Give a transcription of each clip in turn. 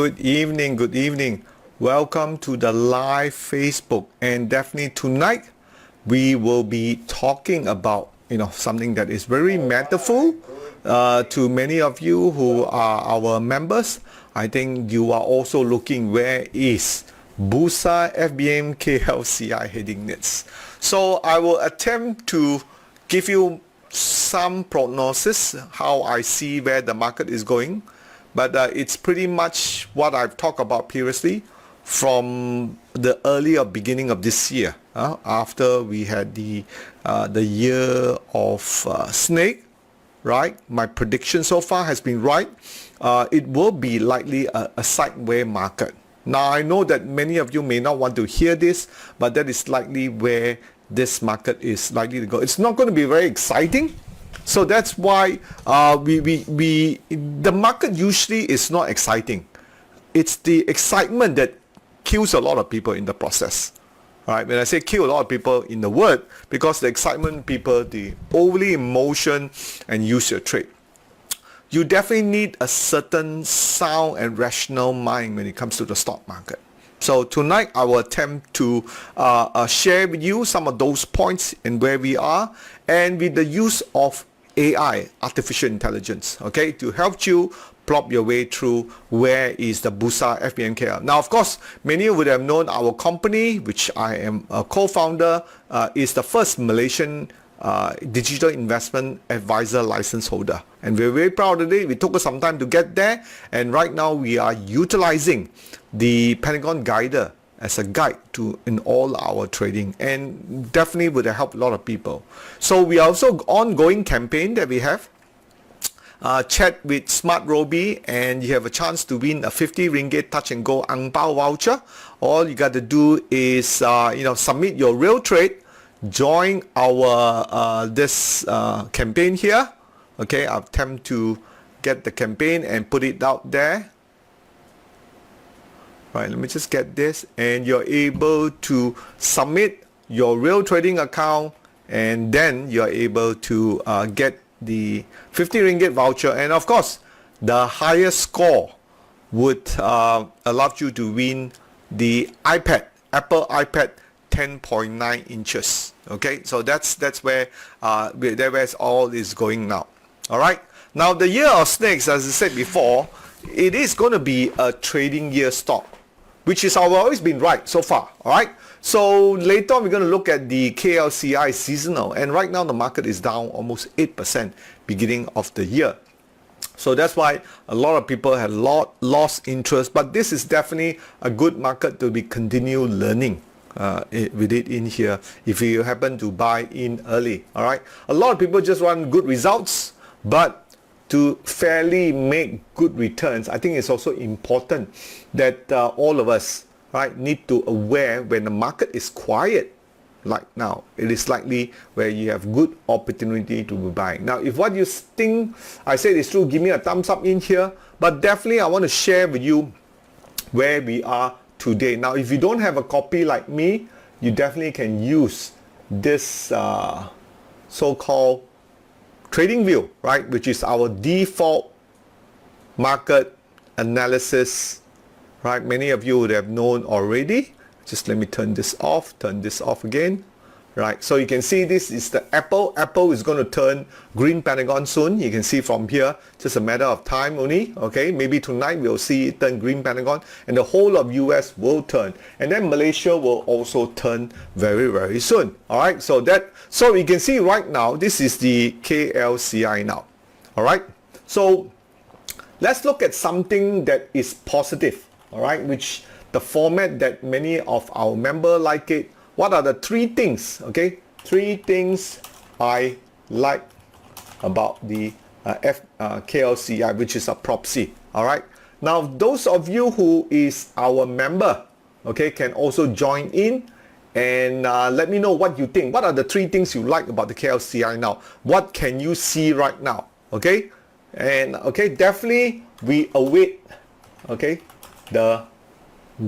Good evening, good evening. Welcome to the live Facebook, and definitely tonight we will be talking about something that is very matterful to many of you who are our members. I think you are also looking where is Bursa FBM KLCI heading next. So I will attempt to give you some prognosis how I see where the market is going, but it's pretty much what I've talked about previously from the earlier beginning of this year, after we had the year of snake, right? My prediction so far has been right. It will be likely a sideways market. Now I know that many of you may not want to hear this, but that is likely where this market is likely to go. It's not going to be very exciting, so that's why the market usually is not exciting. It's the excitement that kills a lot of people in the process. All right, when I say kill a lot of people in the word, because the excitement people, the overly emotion and use your trade. You definitely need a certain sound and rational mind when it comes to the stock market. So tonight I will attempt to share with you some of those points and where we are, and with the use of AI, artificial intelligence, okay, to help you plot your way through where is the Bursa FBM KL. Now, of course, many of you would have known our company, which I am a co-founder, is the first Malaysian digital investment advisor license holder, and we're very proud of it. We took us some time to get there, and right now we are utilizing the Pentagon Guider as a guide in all our trading, and definitely would have helped a lot of people. So we also ongoing campaign that we have, chat with SmartRobie, and you have a chance to win a 50 ringgit touch and go ang pao voucher. All you got to do is submit your real trade, join our this campaign here. Okay, I'll attempt to get the campaign and put it out there. Right, let me just get this, and you're able to submit your real trading account, and then you're able to get the 50 ringgit voucher, and of course the highest score would allow you to win the Apple iPad 10.9 inches. Okay, so that's where all is going now. All right, now the year of snakes, as I said before, it is going to be a trading year stock, which is always been right so far. All right, so later on we're going to look at the KLCI seasonal, and right now the market is down almost 8% beginning of the year. So that's why a lot of people had lost interest, but this is definitely a good market to be continue learning with it in here if you happen to buy in early. All right, a lot of people just want good results, but to fairly make good returns, I think it's also important that all of us, right, need to aware when the market is quiet like now, it is likely where you have good opportunity to be buying. Now, if what you think I said is true, give me a thumbs up in here, but definitely I want to share with you where we are today. Now, if you don't have a copy like me, you definitely can use this so-called trading view, right, which is our default market analysis, right? Many of you would have known already. Just let me turn this off again, right? So you can see this is the Apple is going to turn green Pentagon soon. You can see from here, just a matter of time only. Okay, maybe tonight we'll see it turn green Pentagon, and the whole of US will turn, and then Malaysia will also turn very, very soon. All right, so you can see right now this is the KLCI now. All right, so let's look at something that is positive. All right, which the format that many of our members like it. What are the three things? Okay, three things I like about the KLCI, which is a prop C. All right, now those of you who is our member, okay, can also join in and let me know what you think. What are the three things you like about the KLCI now? What can you see right now? Okay, and okay, definitely we await, okay, the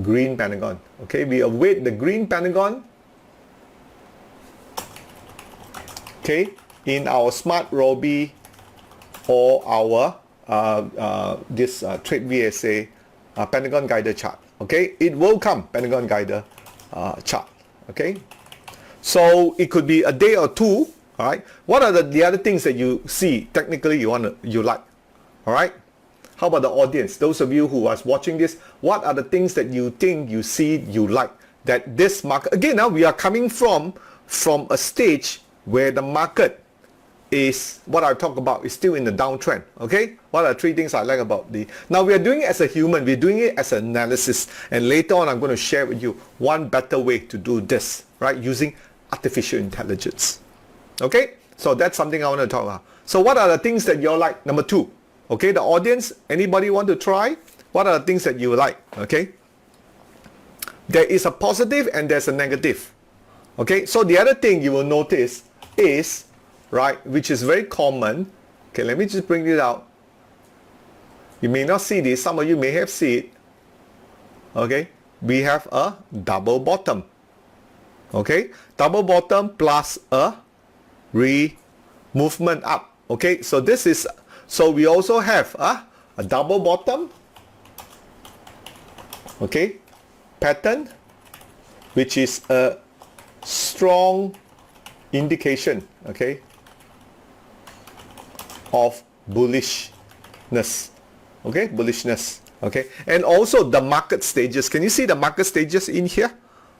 green Pentagon. Okay, we await the green Pentagon. Okay, in our SmartRobie or our this Trade VSA Pentagon Guider chart. Okay, it will come Pentagon Guider chart. Okay, so it could be a day or two. All right, what are the other things that you see technically you like? All right, how about the audience? Those of you who are watching this, what are the things that you think you see you like? That this market, again, now we are coming from a stage where the market is, what I talk about, is still in the downtrend. Okay, what are 3 things I like about now we are doing it as a human, we're doing it as an analysis, and later on I'm going to share with you one better way to do this, right, using artificial intelligence. Okay, so that's something I want to talk about. So what are the things that you like? Number 2, okay, the audience, anybody want to try? What are the things that you like? Okay, there is a positive and there's a negative. Okay, so the other thing you will notice is, right, which is very common. Okay, let me just bring it out. You may not see this, some of you may have seen it. Okay, we have a double bottom. Okay, double bottom plus a movement up. Okay, so this is, so we also have a double bottom, okay, pattern, which is a strong indication, okay, of bullishness. Okay, bullishness. Okay, and also the market stages. Can you see the market stages in here?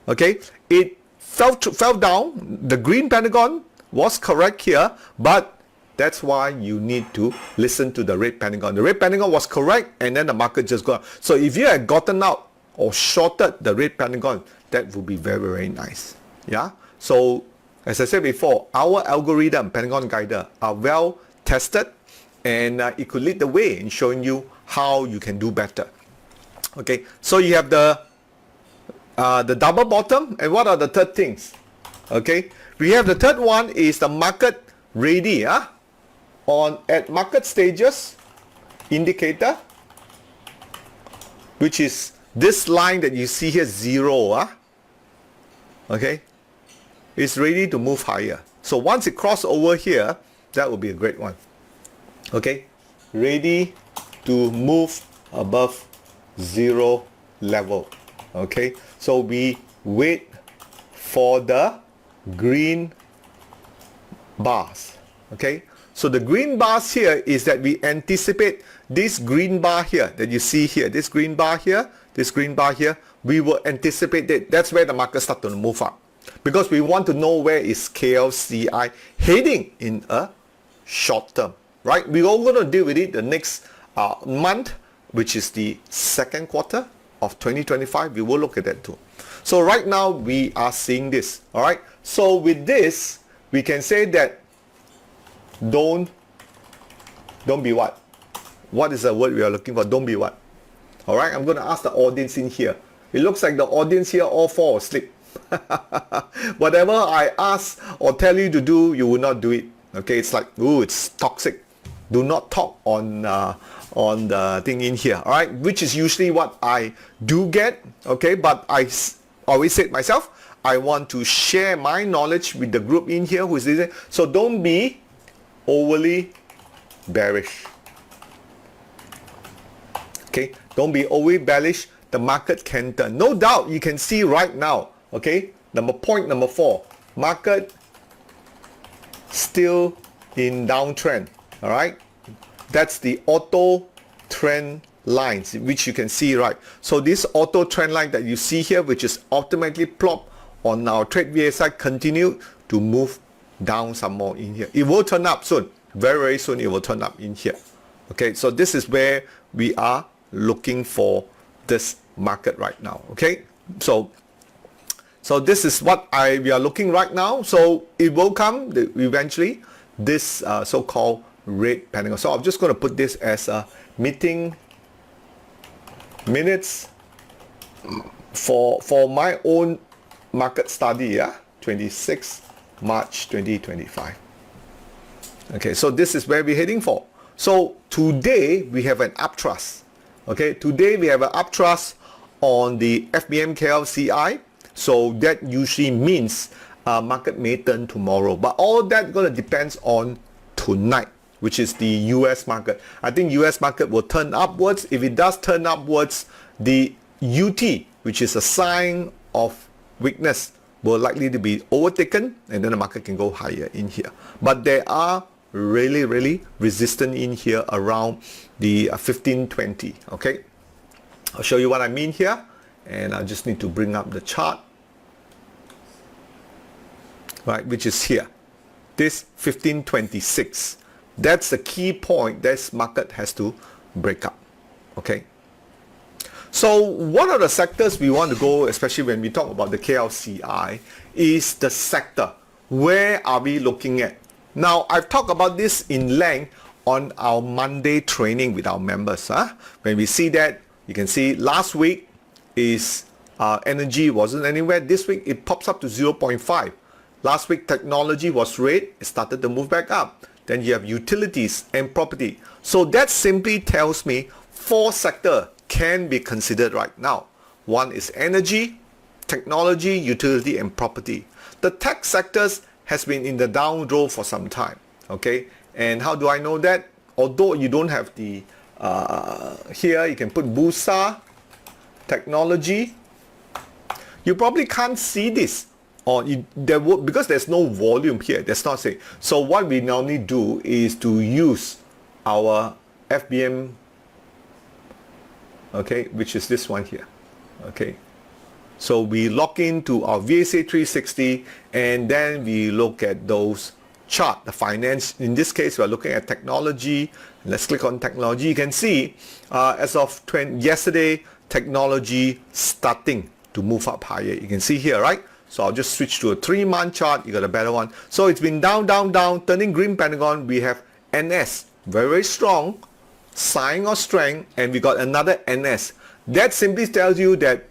Okay, it fell down. The green pentagon was correct here, but that's why you need to listen to the red pentagon. The red pentagon was correct, and then the market just got. So if you had gotten out or shorted the red pentagon, that would be very, very nice. Yeah. So as I said before, our algorithm, Pentagon Guider, are well tested, and it could lead the way in showing you how you can do better. Okay. So you have the double bottom, and what are the third things? Okay. We have the third one is the market ready. At market stages indicator, which is this line that you see here, 0. Okay, it's ready to move higher. So once it crosses over here, that will be a great one. Okay, ready to move above 0 level. Okay, so we wait for the green bars. Okay, so the green bars here is that we anticipate this green bar here that you see here, this green bar here, this green bar here, we will anticipate that. That's where the market starts to move up, because we want to know where is KLCI heading in a short term, right? We're all going to deal with it the next month, which is the second quarter of 2025. We will look at that too. So right now we are seeing this. All right, so with this we can say that don't be what is the word we are looking for? Don't be what? All right, I'm going to ask the audience in here. It looks like the audience here all fall asleep. Whatever I ask or tell you to do, you will not do it. Okay, it's like, ooh, it's toxic. Do not talk on the thing in here. All right, which is usually what I do get. Okay, but I always say it myself, I want to share my knowledge with the group in here who is listening. So don't be overly bearish. Okay, don't be overly bearish. The market can turn. No doubt you can see right now. Okay, point number 4, market still in downtrend. All right, that's the auto trend lines, which you can see, right? So this auto trend line that you see here, which is automatically plopped on our trade VSI, continue to move down some more in here. It will turn up soon, very, very soon. It will turn up in here. Okay, so this is where we are looking for this market right now. Okay, so this is what we are looking right now. So it will come eventually, this so-called red pentagon. So I'm just going to put this as a meeting minutes for my own market study. 26 March 2025. Okay, so this is where we're heading for. So today we have an uptrust. Okay, today we have an uptrust on the FBM KLCI. So that usually means market may turn tomorrow, but all that going to depends on tonight, which is the US market. I think US market will turn upwards. If it does turn upwards, the UT, which is a sign of weakness, will likely to be overtaken, and then the market can go higher in here. But there are really resistant in here around the 1520. Okay, I'll show you what I mean here, and I just need to bring up the chart, right, which is here, this 1526. That's the key point. This market has to break up. Okay, so one of the sectors we want to go, especially when we talk about the KLCI, is the sector. Where are we looking at? Now, I've talked about this in length on our Monday training with our members. When we see that, you can see last week is energy wasn't anywhere. This week it pops up to 0.5. Last week technology was red. It started to move back up. Then you have utilities and property. So that simply tells me 4 sectors can be considered right now. One is energy, technology, utility, and property. The tech sectors has been in the down row for some time. Okay, and how do I know that? Although you don't have the here, you can put Bursa, technology. You probably can't see this, or there would, because there's no volume here. That's not saying. So what we normally do is to use our FBM, okay, which is this one here. Okay, so we log into our VSA 360, and then we look at those chart, the finance. In this case, we're looking at technology. Let's click on technology. You can see as of yesterday, technology starting to move up higher. You can see here, right? So I'll just switch to a 3-month chart. You got a better one. So it's been down, turning green pentagon. We have NS, very strong, sign of strength, and we got another NS. That simply tells you that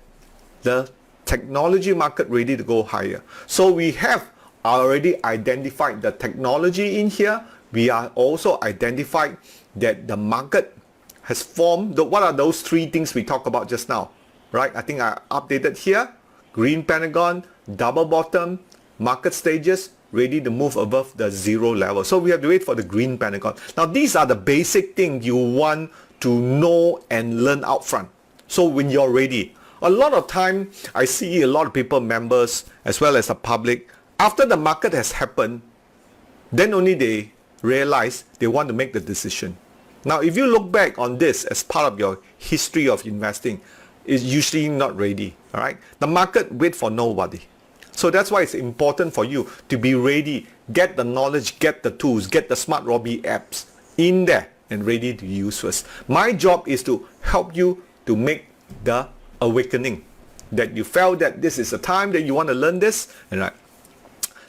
the technology market ready to go higher. So we have already identified the technology in here. We are also identified that the market has formed. What are those 3 things we talked about just now, right? I think I updated here. Green pentagon, double bottom, market stages, ready to move above the 0 level. So we have to wait for the green pentagon. Now these are the basic things you want to know and learn out front. So when you're ready, a lot of time I see a lot of people, members as well as the public, after the market has happened, then only they realize they want to make the decision. Now if you look back on this as part of your history of investing, it's usually not ready. All right, the market wait for nobody. So that's why it's important for you to be ready, get the knowledge, get the tools, get the SmartRobie apps in there and ready to use first. My job is to help you to make the awakening, that you felt that this is a time that you want to learn this. And right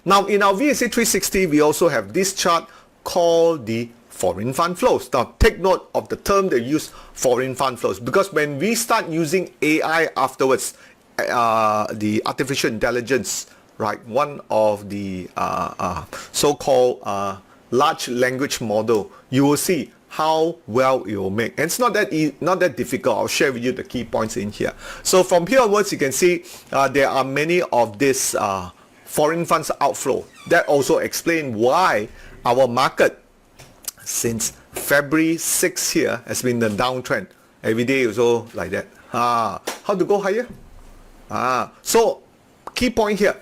now in our VSA 360, we also have this chart called the foreign fund flows. Now take note of the term they use, foreign fund flows, because when we start using AI afterwards, the artificial intelligence, right, one of the so-called large language model, you will see how well it will make. And it's not that difficult. I'll share with you the key points in here. So from here onwards, you can see there are many of this foreign funds outflow. That also explain why our market since February 6 here has been the downtrend. Every day also like that. How to go higher? So key point here.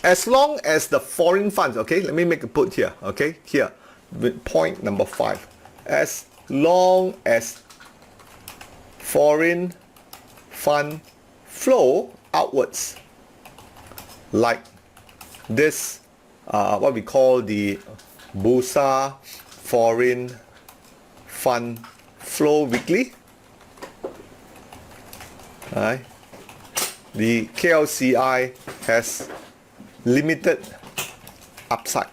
As long as the foreign funds, okay, let me make a put here, okay, here, with point number 5. As long as foreign fund flow outwards, like this, what we call the Bursa foreign fund flow weekly, right? The KLCI has limited upside,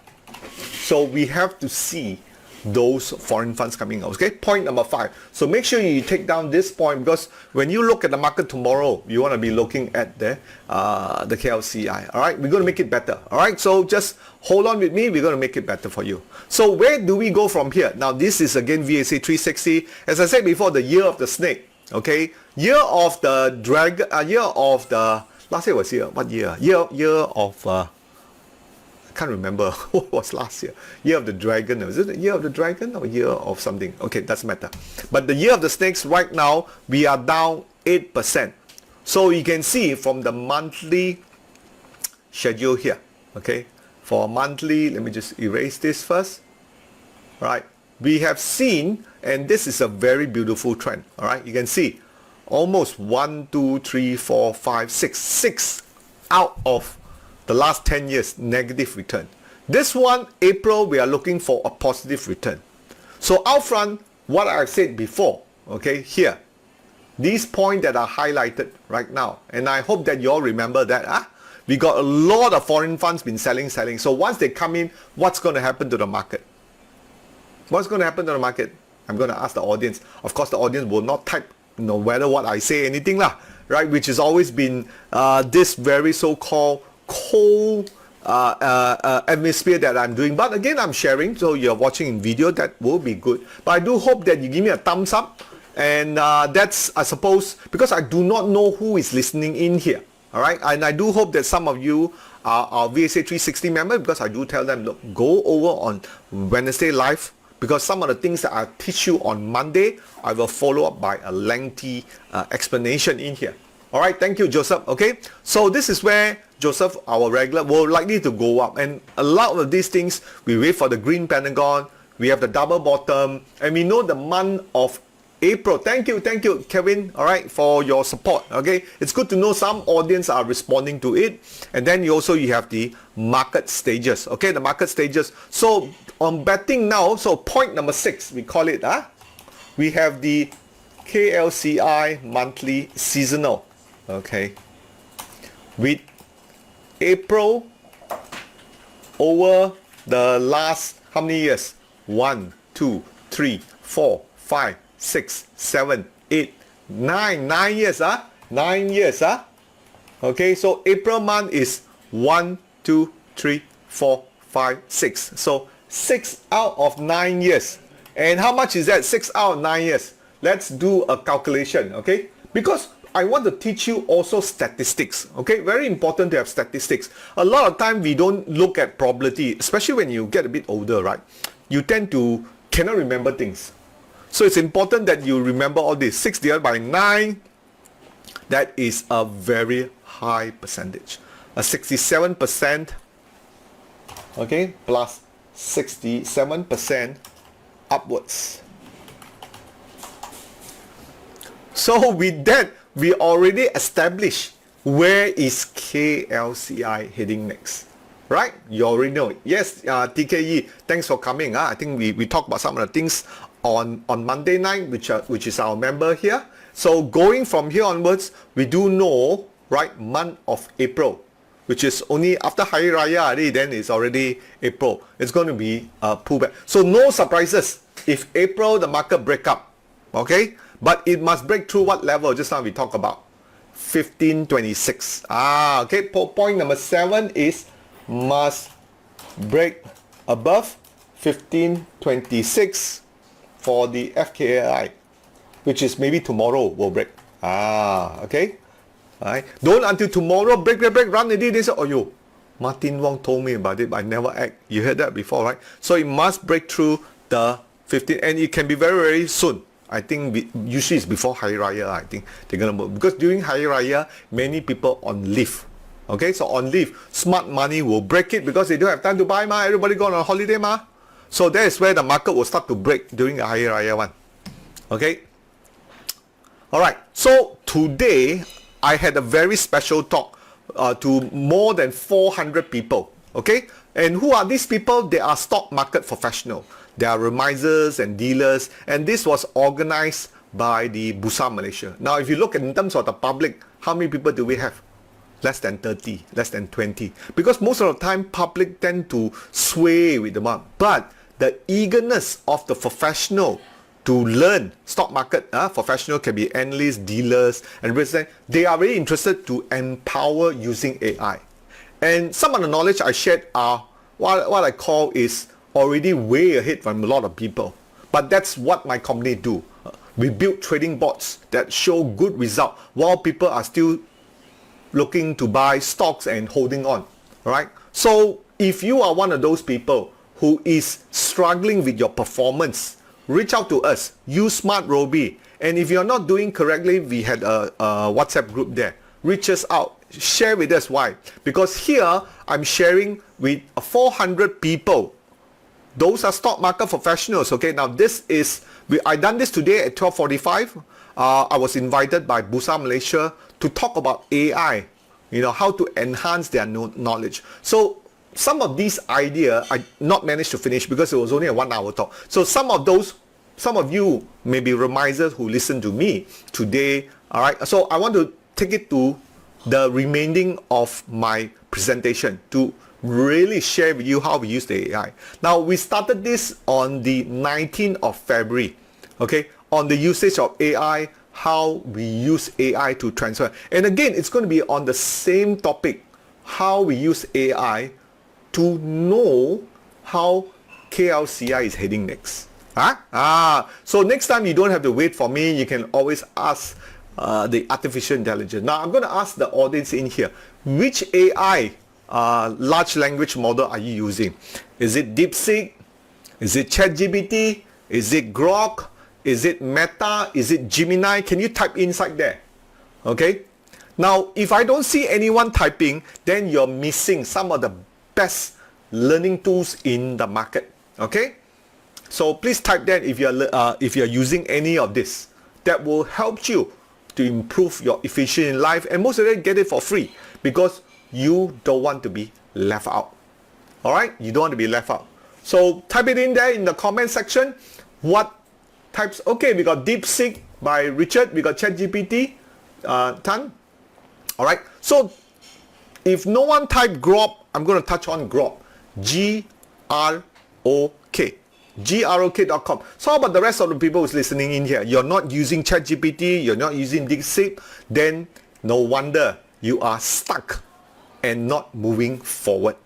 so we have to see those foreign funds coming out. Okay, point number 5. So make sure you take down this point, because when you look at the market tomorrow, you want to be looking at the KLCI. All right, we're going to make it better. All right, so just hold on with me. We're going to make it better for you. So where do we go from here? Now this is again VSA 360. As I said before, the year of the snake. Okay, year of the dragon. Year of the last year was here. What year? Year of can't remember what was last year. Year of the Dragon. Is it the Year of the Dragon or Year of something? Okay, doesn't matter. But the Year of the Snakes, right now, we are down 8%. So you can see from the monthly schedule here, okay? For monthly, let me just erase this first. All right, we have seen, and this is a very beautiful trend. All right, you can see almost 1, 2, 3, 4, 5, 6 out of the last 10 years negative return. This one, April, we are looking for a positive return. So out front, what I said before, okay, here, these points that are highlighted right now, and I hope that you all remember that. We got a lot of foreign funds been selling. So once they come in, what's going to happen to the market? What's going to happen to the market? I'm going to ask the audience. Of course, the audience will not type, whether what I say anything lah, right? Which has always been this very so-called cold atmosphere that I'm doing. But again, I'm sharing, so you're watching in video, that will be good. But I do hope that you give me a thumbs up. And that's, I suppose, because I do not know who is listening in here. All right, and I do hope that some of you are VSA 360 members, because I do tell them, look, go over on Wednesday live, because some of the things that I teach you on Monday, I will follow up by a lengthy explanation in here. All right, thank you, Joseph. Okay, so this is where Joseph, our regular, will likely to go up. And a lot of these things, we wait for the green pentagon, we have the double bottom, and we know the month of April. Thank you, Kevin, all right, for your support. Okay, it's good to know some audience are responding to it. And then you have the market stages. Okay, the market stages. So on betting now, so point number 6, we call it, we have the KLCI monthly seasonal. Okay, with April over the last how many years? 1, 2, 3, 4, 5, 6, 7, 8, 9 years, 9 years, okay, so April month is 1, 2, 3, 4, 5, 6. So 6 out of 9 years. And how much is that? 6 out of 9 years. Let's do a calculation, okay? Because I want to teach you also statistics, okay? Very important to have statistics. A lot of time we don't look at probability, especially when you get a bit older, right? You tend to cannot remember things. So it's important that you remember all this. 6 divided by 9, that is a very high percentage. A 67%, okay, plus 67% upwards. So with that, we already established where is KLCI heading next. Right? You already know. Yes, TKE, thanks for coming. I think we talked about some of the things on Monday night, which is our member here. So going from here onwards, we do know, right, month of April, which is only after Hari Raya already, then it's already April. It's going to be a pullback. So no surprises if April the market break up, okay? But it must break through what level? Just now we talked about 1526. Okay. Point number 7 is must break above 1526 for the FKLI, which is maybe tomorrow will break. Okay. All right. Don't until tomorrow break, run already. They say, oh yo, Martin Wong told me about it, but I never act. You heard that before, right? So it must break through the 15, and it can be very, very soon. I think usually it's before Hari Raya. I think they're gonna move, because during Hari Raya, many people on leave. Okay, so on leave, smart money will break it because they don't have time to buy, everybody go on a holiday, So that is where the market will start to break during the Hari Raya one. Okay. All right. So today, I had a very special talk to more than 400 people. Okay. And who are these people? They are stock market professionals. They are remisers and dealers. And this was organized by the Bursa Malaysia. Now, if you look at in terms of the public, how many people do we have? Less than 30, less than 20. Because most of the time, public tend to sway with the market. But the eagerness of the professional to learn stock market, professional can be analysts, dealers, and represent, they are very interested to empower using AI. And some of the knowledge I shared are what I call is already way ahead from a lot of people. But that's what my company do. We build trading bots that show good result while people are still looking to buy stocks and holding on, right? So if you are one of those people who is struggling with your performance, reach out to us. Use SmartRobie. And if you're not doing correctly, we had a WhatsApp group there. Reach us out. Share with us. Why? Because here I'm sharing with 400 people. Those are stock market professionals. Okay, now this is, I done this today at 12:45. I was invited by Bursa Malaysia to talk about AI, how to enhance their knowledge. So some of these ideas I not managed to finish because it was only a 1 hour talk. So some of you may be remisers who listen to me today. All right, so I want to take it to the remaining of my presentation to really share with you how we use the AI. Now, we started this on the 19th of February, okay, on the usage of AI, how we use AI to transfer. And again, it's going to be on the same topic, how we use AI to know how KLCI is heading next. So next time you don't have to wait for me, you can always ask the artificial intelligence. Now, I'm going to ask the audience in here, which AI large language model are you using? Is it DeepSeek? Is it ChatGPT? Is it Grok? Is it Meta? Is it Gemini? Can you type inside there? Okay. Now, if I don't see anyone typing, then you're missing some of the best learning tools in the market. Okay. So please type that if you're using any of this. That will help you to improve your efficiency in life, and most of them get it for free because you don't want to be left out. All right, you don't want to be left out. So type it in there in the comment section. What types? Okay, we got DeepSeek by Richard. We got ChatGPT, Tan. All right. So if no one typed Grok, I'm going to touch on Grok. Grok. grok.com. So how about the rest of the people who's listening in here? You're not using ChatGPT, you're not using DeepSeek, then no wonder you are stuck and not moving forward.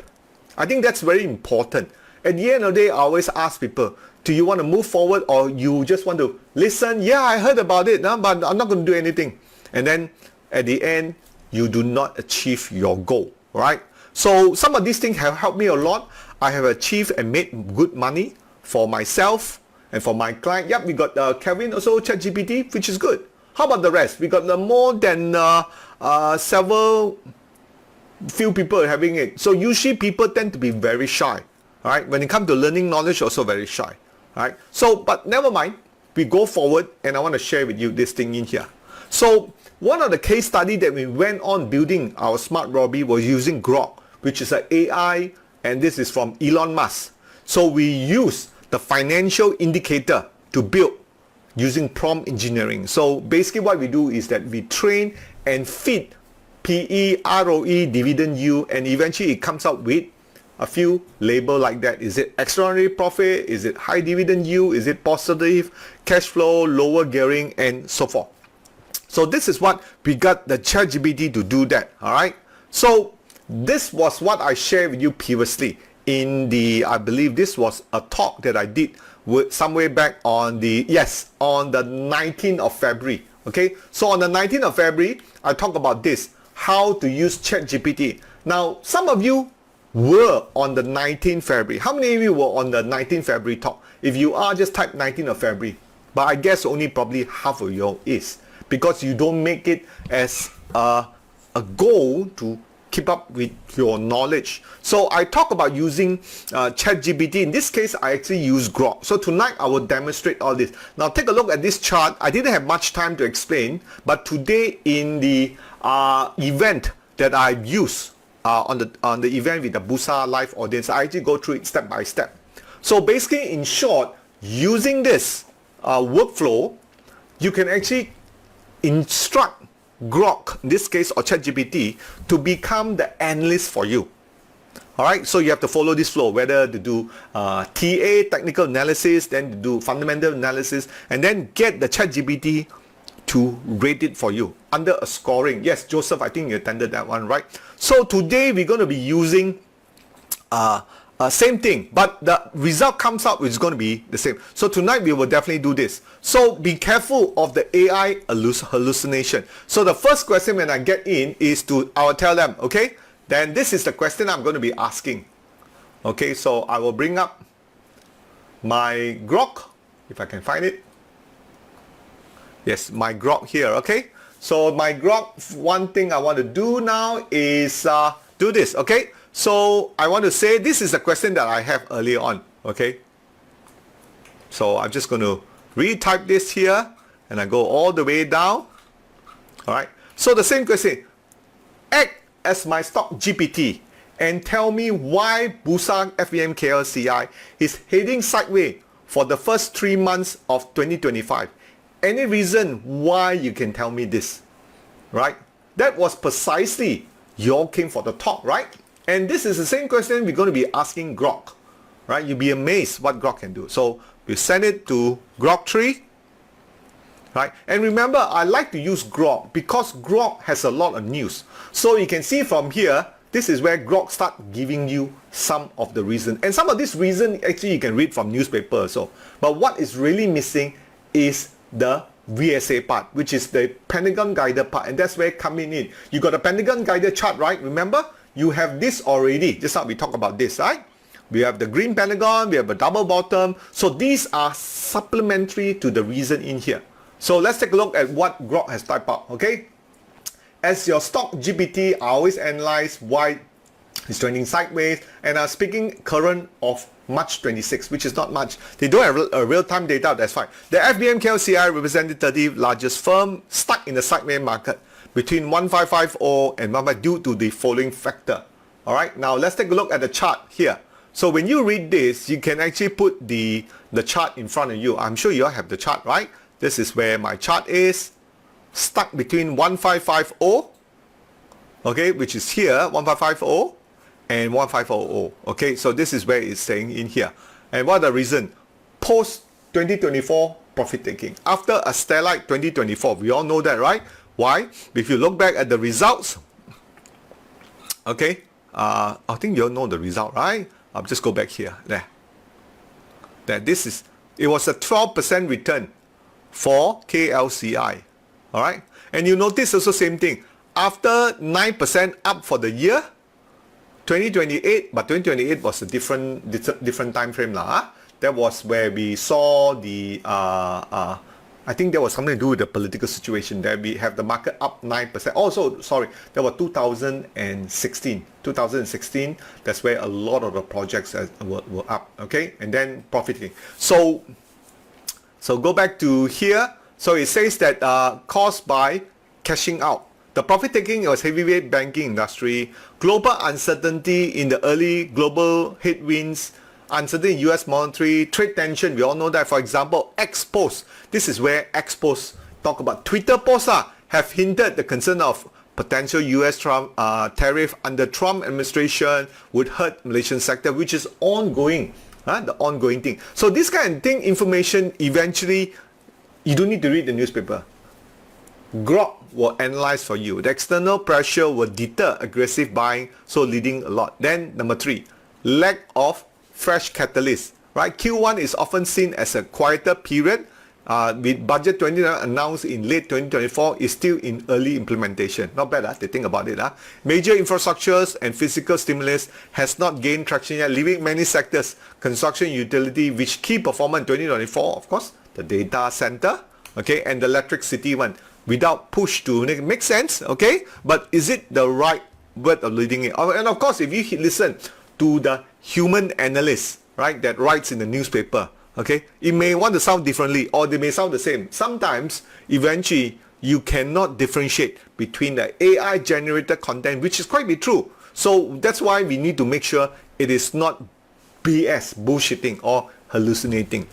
I think that's very important. At the end of the day, I always ask people, do you want to move forward or you just want to listen? Yeah, I heard about it, but I'm not going to do anything. And then at the end, you do not achieve your goal, right? So some of these things have helped me a lot. I have achieved and made good money for myself and for my client. Yep, we got Kevin also ChatGPT, which is good. How about the rest? We got more than few people having it. So usually people tend to be very shy. All right, when it comes to learning knowledge, also very shy. All right. So, but never mind. We go forward, and I want to share with you this thing in here. So one of the case study that we went on building our SmartRobie was using Grok, which is an AI, and this is from Elon Musk. So we use the financial indicator to build using prompt engineering. So basically what we do is that we train and feed PE, ROE, dividend yield, and eventually it comes out with a few label like that. Is it extraordinary profit? Is it high dividend yield? Is it positive cash flow, lower gearing, and so forth? So this is what we got the ChatGPT to do that. All right. So this was what I shared with you previously in the, I believe this was a talk that I did with somewhere back on the 19th of February. Okay. So on the 19th of February, I talked about this, how to use ChatGPT. Now, some of you were on the 19th February. How many of you were on the 19th February talk? If you are, just type 19th of February. But I guess only probably half of you is, because you don't make it as a goal to keep up with your knowledge. So I talk about using ChatGPT. In this case, I actually use Grok. So tonight I will demonstrate all this. Now take a look at this chart. I didn't have much time to explain, but today in the event that I use on the event with the Bursa live audience, I actually go through it step by step. So basically, in short, using this workflow, you can actually instruct Grok, in this case, or ChatGPT, to become the analyst for you. All right, so you have to follow this flow, whether to do TA, technical analysis, then to do fundamental analysis, and then get the ChatGPT to rate it for you under a scoring. Yes, Joseph, I think you attended that one, right? So today we're going to be using same thing, but the result comes out is going to be the same. So tonight we will definitely do this. So be careful of the AI hallucination. So the first question when I get in is I will tell them, okay, then this is the question I'm going to be asking. Okay, so I will bring up my grok, if I can find it. Yes, my grok here, okay? So my grok, one thing I want to do now is do this, okay? So I want to say this is a question that I have earlier on, okay? So I'm just going to retype this here and I go all the way down. All right. So the same question, act as my stock GPT and tell me why Bursa FBM KLCI is heading sideways for the first 3 months of 2025. Any reason why you can tell me this, right? That was precisely your came for the talk, right? And this is the same question we're going to be asking Grok, right? You'll be amazed what Grok can do. So we send it to Grok 3, right? And remember, I like to use Grok because Grok has a lot of news. So you can see from here, this is where Grok start giving you some of the reason. And some of this reason, actually, you can read from newspaper also. But what is really missing is the VSA part, which is the Pentagon Guided part. And that's where coming in. You got a Pentagon Guided chart, right? Remember, you have this already. Just now we talk about this, right? We have the green Pentagon, we have a double bottom. So these are supplementary to the reason in here. So let's take a look at what Grok has typed out, okay? As your stock GPT, I always analyze why it's trending sideways, and I'm speaking current of March 26, which is not much. They don't have a real-time data, that's fine. The FBM KLCI represented 30 largest firm stuck in the sideways market between 1550 and 15 due to the following factor. All right, now let's take a look at the chart here. So when you read this, you can actually put the chart in front of you. I'm sure you all have the chart, right? This is where my chart is, stuck between 1550, okay, which is here, 1550 and 1500, okay? So this is where it's saying in here. And what are the reason? Post 2024 profit taking. After a stellar 2024, we all know that, right? Why? If you look back at the results, okay, I think you all know the result, right? I'll just go back here, there. It was a 12% return for KLCI, all right? And you notice also same thing. After 9% up for the year, 2028, but 2028 was a different time frame lah. Huh? That was where we saw the I think there was something to do with the political situation there. We have the market up 9%. Also, sorry, there was 2016. 2016, that's where a lot of the projects were up, okay? And then profiting. So go back to here. So it says that caused by cashing out. The profit taking was heavyweight banking industry, global uncertainty in the early global headwinds, uncertainty in US monetary, trade tension, we all know that. For example, X posts. This is where X posts talk about Twitter posts have hinted the concern of potential US Trump tariff under Trump administration would hurt Malaysian sector, which is ongoing, the ongoing thing. So this kind of thing, information, eventually, you don't need to read the newspaper. Grok will analyze for you. The external pressure will deter aggressive buying, so leading a lot. Then number 3, lack of fresh catalyst, right? Q1 is often seen as a quieter period. With budget 20 announced in late 2024 is still in early implementation. Not bad, they think about it. Major infrastructures and physical stimulus has not gained traction yet, leaving many sectors, construction, utility, which key performance in 2024, of course, the data center, okay, and the electricity one, without push to make sense, okay? But is it the right word of leading it? And of course, if you listen to the human analyst, right, that writes in the newspaper, okay, it may want to sound differently or they may sound the same. Sometimes, eventually, you cannot differentiate between the AI generated content, which is quite be true. So that's why we need to make sure it is not BS, bullshitting or hallucinating.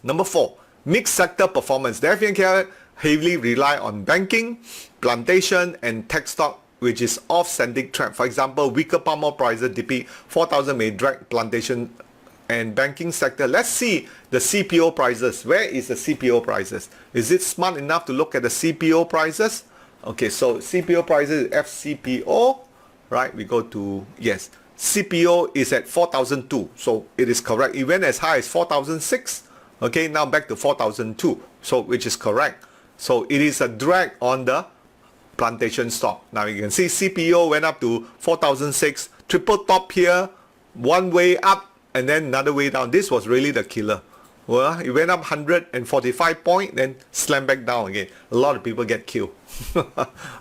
Number 4, mixed sector performance. The FBM heavily rely on banking, plantation and tech stock, which is off-sending trend. For example, weaker palm oil prices dipping 4,000 may drag plantation and banking sector. Let's see the CPO prices. Where is the CPO prices? Is it smart enough to look at the CPO prices? Okay, so CPO prices, FCPO, right? We go to, yes, CPO is at 4,002. So it is correct. It went as high as 4,006. Okay, now back to 4,002. So which is correct. So it is a drag on the plantation stock. Now you can see CPO went up to 4,006, triple top here, one way up and then another way down. This was really the killer. Well, it went up 145 points, then slammed back down again. A lot of people get killed.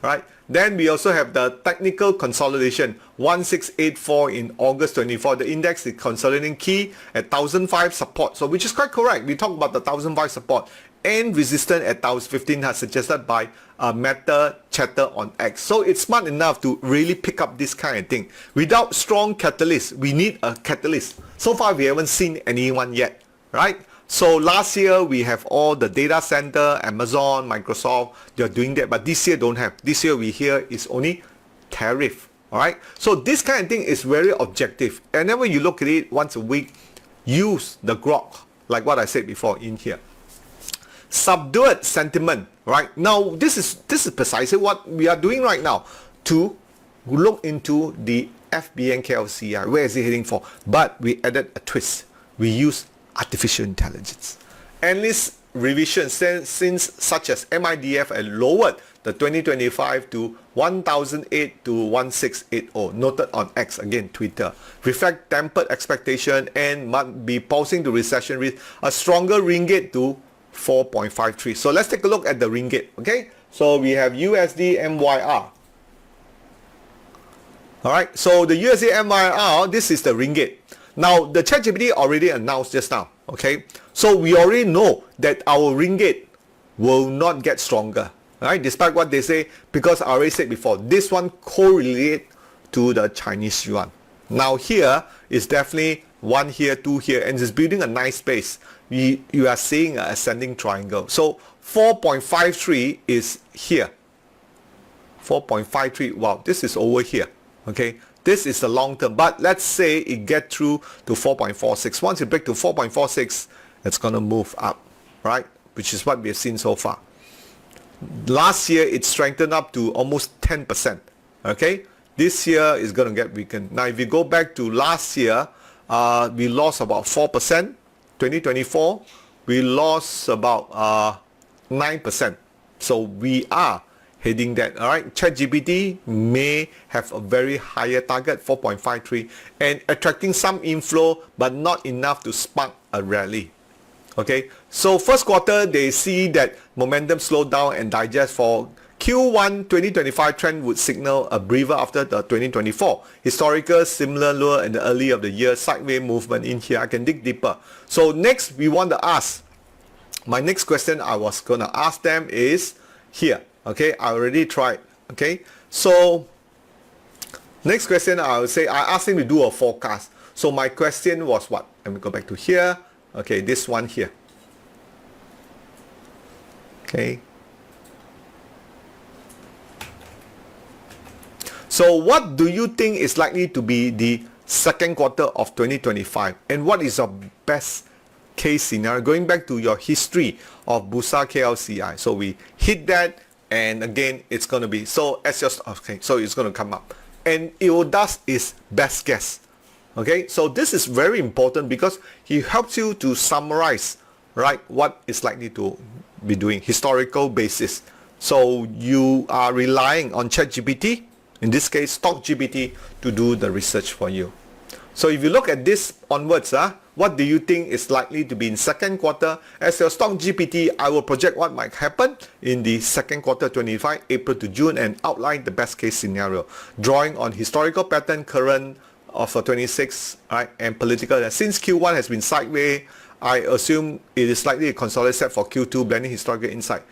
Right? Then we also have the technical consolidation, 1684 in August 24. The index is consolidating key at 1005 support, so which is quite correct. We talked about the 1005 support and resistance at 1015 as suggested by Meta Chatter on X. So it's smart enough to really pick up this kind of thing. Without strong catalyst, we need a catalyst. So far we haven't seen anyone yet, right? So last year we have all the data center, Amazon, Microsoft, they're doing that, but this year don't have. This year we hear is only tariff. All right. So this kind of thing is very objective. And then when you look at it once a week, use the grok, like what I said before in here. Subdued sentiment, right? Now this is precisely what we are doing right now to look into the FBM KLCI. Where is it heading for? But we added a twist. We use artificial intelligence. Analyst revision since such as MIDF had lowered the 2025 to 1008 to 1680, noted on X, again Twitter, reflect tempered expectation and might be posing to recession risk, a stronger ringgit to 4.53. So let's take a look at the ringgit. Okay, so we have USD MYR. All right, so the USD MYR, this is the ringgit. Now, the ChatGPT already announced just now, okay? So we already know that our ringgit will not get stronger, right? Despite what they say, because I already said before, this one correlate to the Chinese yuan. Now here is definitely one here, two here, and it's building a nice base. You are seeing an ascending triangle. So 4.53 is here. 4.53, wow, this is over here, okay? This is the long term, but let's say it get through to 4.46. Once it break to 4.46, it's going to move up, right? Which is what we have seen so far. Last year, it strengthened up to almost 10%, okay? This year is going to get weakened. Now, if you go back to last year, we lost about 4%. 2024, we lost about 9%. So we are heading that. All right, ChatGPT may have a very higher target, 4.53, and attracting some inflow, but not enough to spark a rally. Okay, so first quarter they see that momentum slow down and digest. For Q1 2025 trend would signal a breather after the 2024 historical similar low in the early of the year sideways movement in here. I can dig deeper. So next we want to ask, my next question I was gonna ask them is here. Okay, I already tried. Okay, so next question I will say, I asked him to do a forecast. So my question was what? Let me go back to here. Okay, this one here. Okay. So what do you think is likely to be the second quarter of 2025? And what is your best case scenario? Going back to your history of Bursa KLCI. So we hit that. And again, it's going to be, so as your, okay, so it's going to come up. And EODAS is best guess. Okay, so this is very important because he helps you to summarize, right, what is likely to be doing, historical basis. So you are relying on ChatGPT, in this case, StockGPT, to do the research for you. So if you look at this onwards, what do you think is likely to be in second quarter? As your StockGPT, I will project what might happen in the second quarter 25, April to June, and outline the best case scenario, drawing on historical pattern current of 26, right, and political. Since Q1 has been sideways, I assume it is likely a consolidated set for Q2, blending historical insight.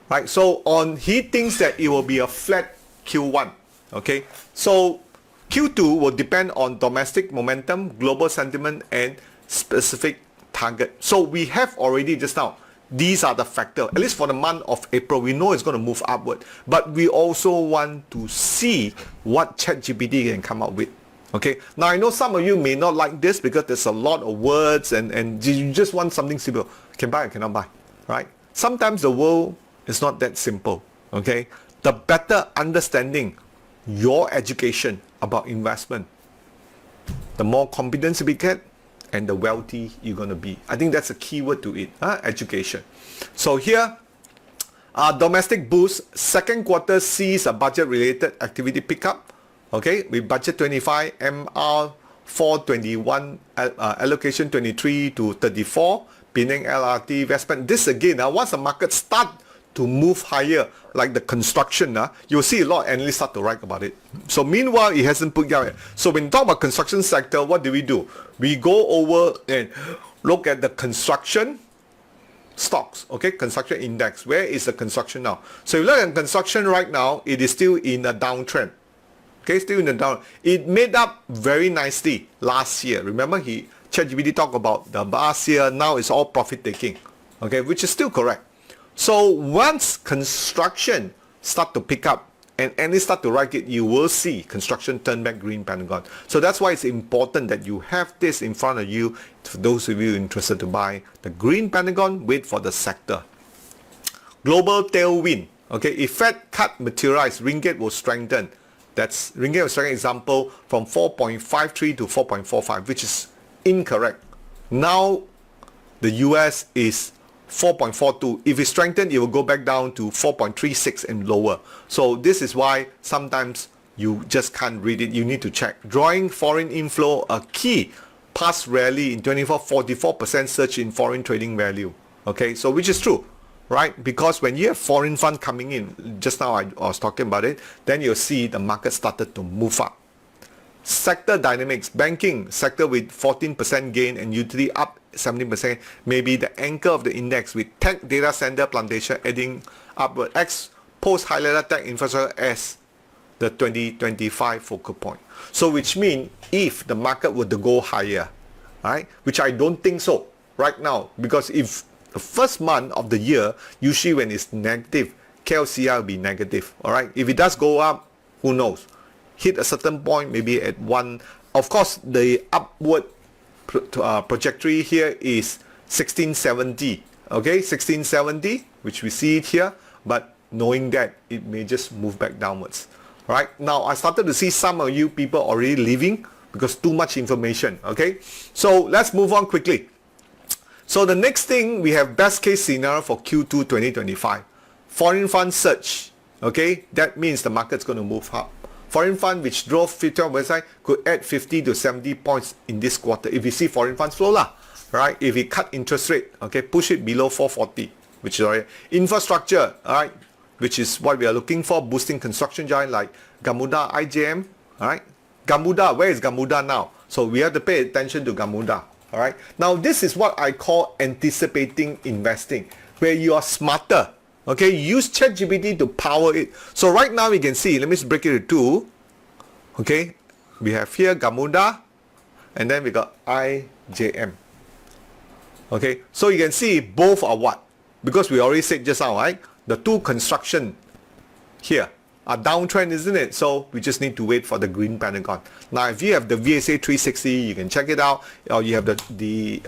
Right, so he thinks that it will be a flat Q1. Okay, so Q2 will depend on domestic momentum, global sentiment, and specific target. So we have already just now, these are the factors. At least for the month of April, we know it's going to move upward. But we also want to see what ChatGPT can come up with. Okay, now I know some of you may not like this because there's a lot of words and you just want something simple. Can buy or cannot buy, right? Sometimes the world is not that simple. Okay, the better understanding your education about investment, the more confidence you get and the wealthy you're going to be. I think that's a key word to it, education. So here, domestic boost, second quarter sees a budget related activity pickup. Okay, with budget 25, MR 421 allocation 23 to 34, Penang LRT investment. This again, once the market start to move higher, like the construction, you'll see a lot of analysts start to write about it. So meanwhile, it hasn't put down yet. So when you talk about construction sector, what do? We go over and look at the construction stocks, okay, construction index. Where is the construction now? So if you look at construction right now, it is still in a downtrend. Okay, still in the down. It made up very nicely last year. Remember, ChatGPT talked about the last year. Now it's all profit taking. Okay, which is still correct. So once construction start to pick up and any start to write it, you will see construction turn back green Pentagon. So that's why it's important that you have this in front of you. For those of you interested to buy the green Pentagon, wait for the sector. Global tailwind. Okay, if Fed cut materialize, ringgit will strengthen. That's ringgit will strengthen, example, from 4.53 to 4.45, which is incorrect. Now the US is 4.42. If it strengthens, it will go back down to 4.36 and lower. So this is why sometimes you just can't read it. You need to check. Drawing foreign inflow, a key past rally in 24, 44% surge in foreign trading value. Okay, so which is true, right? Because when you have foreign fund coming in, just now I was talking about it, then you'll see the market started to move up. Sector dynamics, banking sector with 14% gain and utility up 17%, maybe the anchor of the index with tech data center plantation adding upward. X post highlighted tech infrastructure as the 2025 focal point. So which means if the market were to go higher, right, which I don't think so right now, because if the first month of the year, usually when it's negative, KLCI will be negative, all right? If it does go up, who knows? Hit a certain point, maybe at one. Of course, the upward trajectory here is 1670, okay, 1670, which we see it here, but knowing that it may just move back downwards. Right now, I started to see some of you people already leaving because too much information. Okay, so let's move on quickly. So the next thing, we have best case scenario for Q2 2025. Foreign fund surge. Okay, that means the market's going to move up. Foreign fund which drove 50% could add 50 to 70 points in this quarter if you see foreign funds flow lah, right? If we cut interest rate, okay, push it below 440, which is already infrastructure, all right, which is what we are looking for, boosting construction giant like Gamuda, IJM, all right? Gamuda, where is Gamuda now? So we have to pay attention to Gamuda, all right? Now this is what I call anticipating investing, where you are smarter. Okay, use ChatGPT to power it. So right now we can see, let me just break it into two. Okay, we have here Gamuda, and then we got IJM. Okay, so you can see both are what? Because we already said just now, right? The two construction here are downtrend, isn't it? So we just need to wait for the green Pentagon. Now, if you have the VSA 360, you can check it out. Or you have the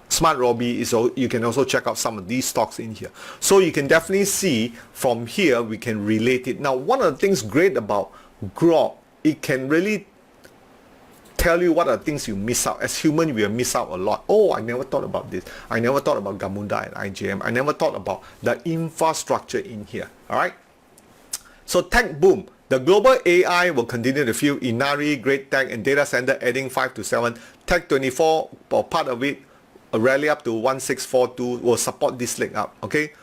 SmartRobie, so you can also check out some of these stocks in here. So you can definitely see from here, we can relate it. Now, one of the things great about Grok, it can really tell you what are the things you miss out. As human, we will miss out a lot. Oh, I never thought about this. I never thought about Gamuda and IJM. I never thought about the infrastructure in here. All right. So tech boom. The global AI will continue to fuel Inari, Great Tech, and data center adding 5 to 7. Tech 24, or part of it, a rally up to 1642 will support this leg up. Okay.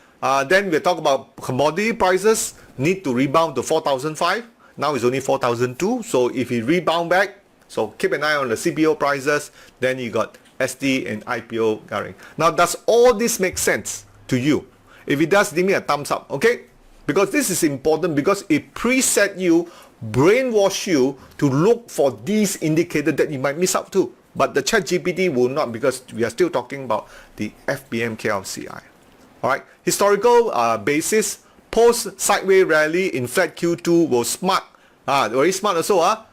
Then we talk about commodity prices need to rebound to 4,005. Now it's only 4,002. So if it rebound back, so keep an eye on the CPO prices. Then you got SD and IPO carrying. Now, does all this make sense to you? If it does, give me a thumbs up, okay? Because this is important, because it preset you, brainwash you to look for these indicators that you might miss out to. But the ChatGPT will not, because we are still talking about the FBM KLCI. All right, historical basis, post sideways rally in flat Q2 was smart. Very smart also.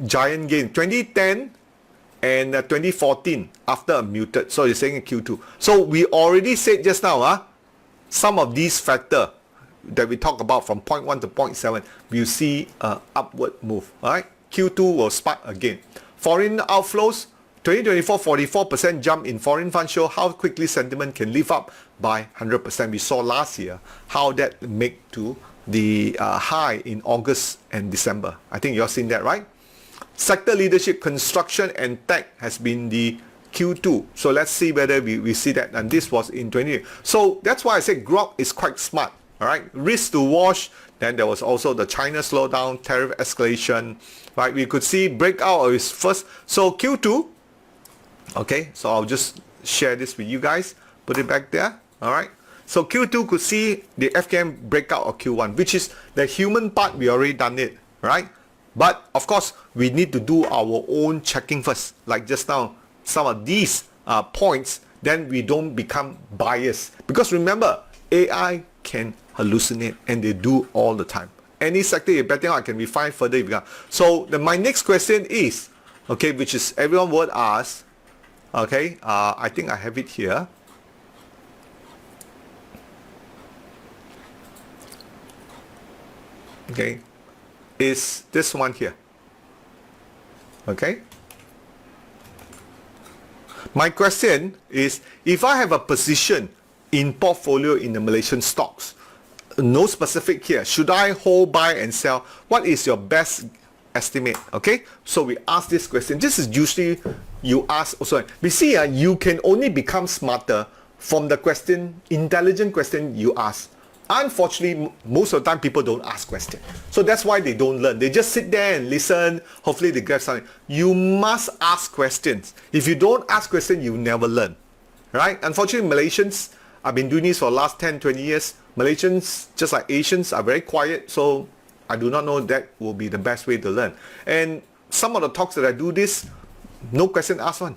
Giant gain 2010 and 2014 after a muted. So you're saying Q2. So we already said just now, some of these factors that we talk about from 0.1 to 0.7, we'll see an upward move. All right, Q2 will spark again. Foreign outflows, 2024 44% jump in foreign funds show how quickly sentiment can lift up by 100%. We saw last year how that make to the high in August and December. I think you've seen that, right? sector leadership, construction and tech has been the Q2. So let's see whether we see that. And this was in 20. So that's why I say Grok is quite smart. All right, risk to wash. Then there was also the China slowdown, tariff escalation. Right, we could see breakout of its first. So Q2. Okay, so I'll just share this with you guys. Put it back there. All right. So Q2 could see the FKM breakout of Q1, which is the human part. We already done it, right? But of course, we need to do our own checking first. Like just now, some of these points, then we don't become biased. Because remember, AI can hallucinate, and they do all the time. Any sector you're betting on, I can refine further if you can. So my next question is, okay, which is everyone would ask, okay, I think I have it here. Okay, is this one here. Okay, my question is, if I have a position in portfolio in the Malaysian stocks, no specific here, should I hold, buy and sell? What is your best estimate? Okay, so we ask this question. This is usually you ask also. We see you can only become smarter from the question, intelligent question you ask. Unfortunately, most of the time people don't ask questions. So that's why they don't learn. They just sit there and listen. Hopefully they get something. You must ask questions. If you don't ask questions, you never learn. Right? Unfortunately, Malaysians, I've been doing this for the last 10, 20 years. Malaysians, just like Asians, are very quiet. So I do not know that will be the best way to learn. And some of the talks that I do this, no question asked one.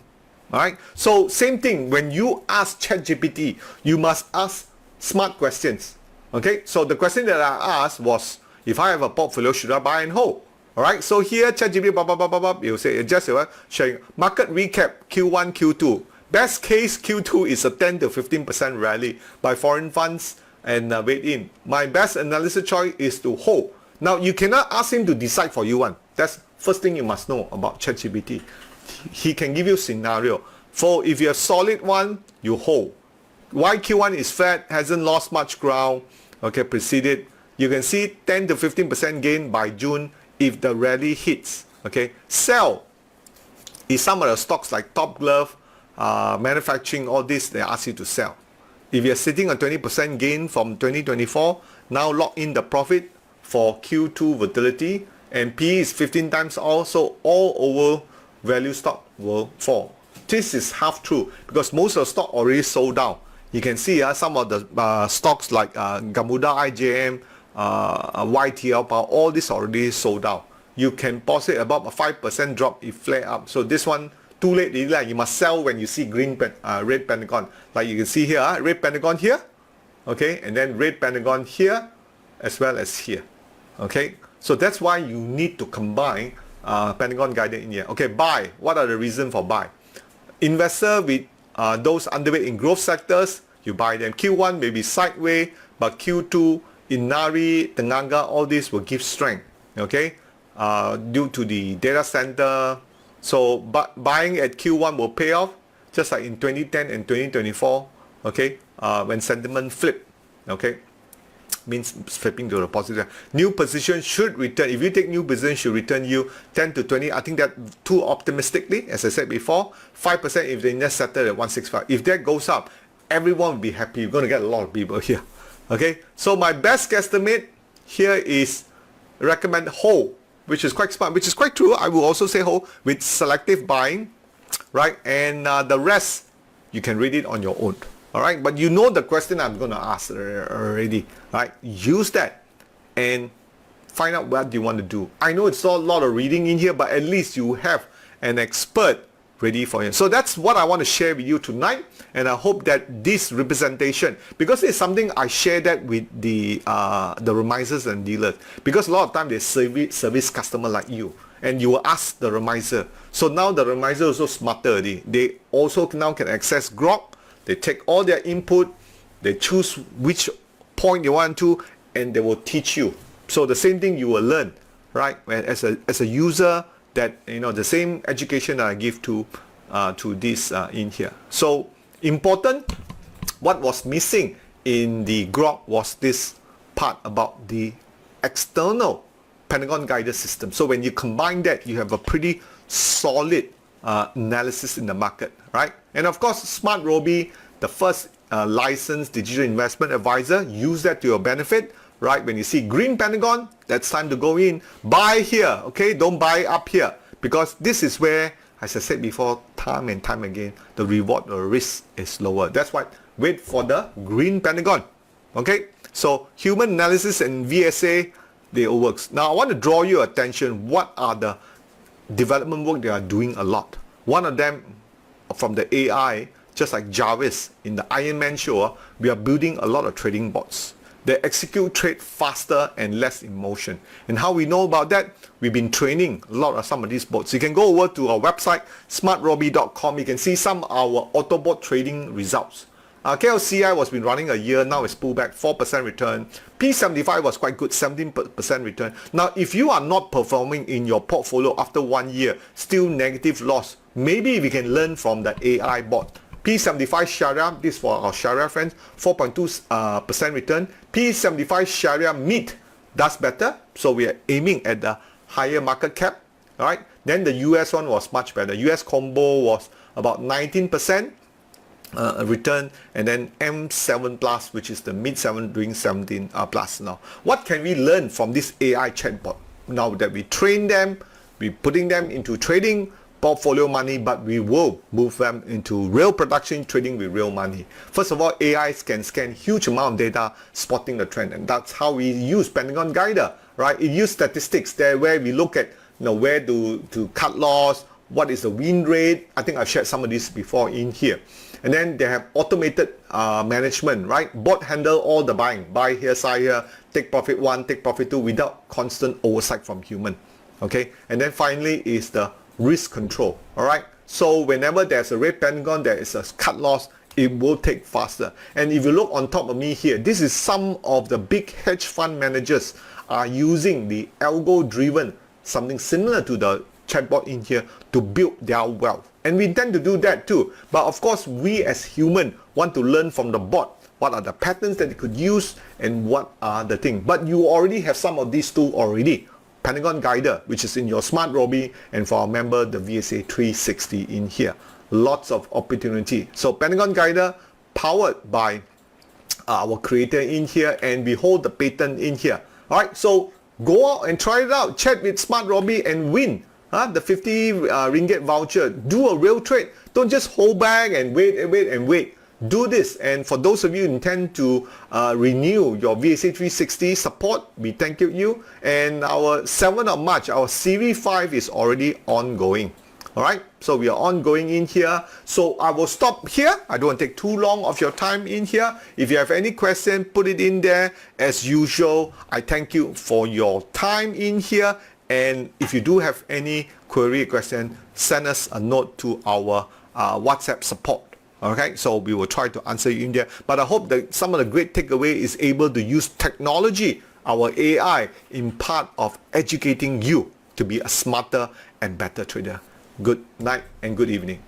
Alright? So same thing, when you ask ChatGPT, you must ask smart questions. Okay, so the question that I asked was, if I have a portfolio, should I buy and hold? Alright, so here ChatGPT, you say, just showing market recap Q1, Q2. Best case Q2 is a 10 to 15% rally by foreign funds and wait in. My best analysis choice is to hold. Now, you cannot ask him to decide for you one. That's first thing you must know about ChatGPT. He can give you scenario. For if you're a solid one, you hold. Why Q1 is flat, hasn't lost much ground, okay, preceded. You can see 10 to 15% gain by June if the rally hits, okay. Sell is some of the stocks like Top Glove, manufacturing, all this, they ask you to sell. If you're sitting on 20% gain from 2024, now lock in the profit for Q2 volatility, and PE is 15 times also all over value stock will fall. This is half true because most of the stock already sold down. You can see some of the stocks like Gamuda, IJM, YTL Power, all this already sold out. You can pause it about a 5% drop if flare up. So this one, too late, you must sell when you see red pentagon. Like you can see here, red pentagon here, okay, and then red pentagon here, as well as here, okay. So that's why you need to combine pentagon guided in here. Okay, buy. What are the reasons for buy? Investor with those underweight in growth sectors, you buy them. Q1 may be sideways, but Q2 in Nari, Tenaga, all this will give strength, okay, due to the data center. So buying at Q1 will pay off, just like in 2010 and 2024, okay, when sentiment flip, okay, means flipping to the positive. New position should return. If you take new position, should return you 10 to 20. I think that too optimistically, as I said before. 5% if the index settled at 165. If that goes up, everyone will be happy. You're going to get a lot of people here. Okay, so my best guesstimate here is recommend hold, which is quite smart, which is quite true. I will also say hold with selective buying, right? And the rest, you can read it on your own. All right, but you know the question I'm going to ask already, right? Use that and find out what you want to do. I know it's not a lot of reading in here, but at least you have an expert ready for you. So that's what I want to share with you tonight, and I hope that this representation, because it's something I share that with the remisers and dealers, because a lot of time they service customer like you, and you will ask the remiser. So now the remiser also smarter already. They also now can access Grok. They take all their input, they choose which point they want to, and they will teach you. So the same thing you will learn, right? As a user, that the same education that I give to this in here. So important. What was missing in the Grok was this part about the external Pentagon guided system. So when you combine that, you have a pretty solid analysis in the market, right? And of course, SmartRobie, the first licensed digital investment advisor, use that to your benefit, right? When you see green Pentagon, that's time to go in. Buy here, okay? Don't buy up here, because this is where, as I said before, time and time again, the reward or risk is lower. That's why wait for the green Pentagon, okay? So human analysis and VSA, they all works. Now I want to draw your attention, what are the development work they are doing a lot. One of them from the AI, just like Jarvis in the Iron Man show, we are building a lot of trading bots. They execute trade faster and less emotion. And how we know about that? We've been training a lot of some of these bots. You can go over to our website, SmartRobie.com. You can see some of our Autobot trading results. KLCI was been running a year, now it's pulled back 4% return. P75 was quite good, 17% return. Now if you are not performing in your portfolio after 1 year, still negative loss, maybe we can learn from the AI bot. P75 Sharia, this for our Sharia friends, 4.2% return. P75 Sharia Mid does better, so we are aiming at the higher market cap. Alright, then the US one was much better. US combo was about 19% return, and then M7 plus, which is the mid 7 doing 17 plus. Now what can we learn from this AI chatbot? Now that we train them, we putting them into trading portfolio money, but we will move them into real production trading with real money. First of all, AI can scan huge amount of data spotting the trend, and that's how we use Pentagon Guider, right? It use statistics there where we look at, you know, where to cut loss, what is the win rate. I think I've shared some of this before in here. And then they have automated management, right? Bot handle all the buying, buy here, sell here, take profit 1, take profit 2 without constant oversight from human. Okay, and then finally is the risk control. All right, so whenever there's a red Pentagon, there is a cut loss, it will take faster. And if you look on top of me here, this is some of the big hedge fund managers are using the algo driven, something similar to the chatbot in here, to build their wealth. And we intend to do that too. But of course, we as human want to learn from the bot. What are the patterns that you could use and what are the things. But you already have some of these tools already. Pentagon Guider, which is in your SmartRobie, and for our member, the VSA 360 in here. Lots of opportunity. So Pentagon Guider powered by our creator in here, and we hold the patent in here. All right, so go out and try it out. Chat with SmartRobie and win the 50 ringgit voucher. Do a real trade. Don't just hold back and wait and wait and wait. Do this. And for those of you who intend to renew your VSA 360 support, we thank you. And our 7th of March, our Series 5 is already ongoing. Alright, so we are ongoing in here. So I will stop here. I don't want to take too long of your time in here. If you have any question, put it in there. As usual, I thank you for your time in here. And if you do have any query or question, send us a note to our WhatsApp support. Okay, so we will try to answer you in there. But I hope that some of the great takeaway is able to use technology, our AI, in part of educating you to be a smarter and better trader. Good night and good evening.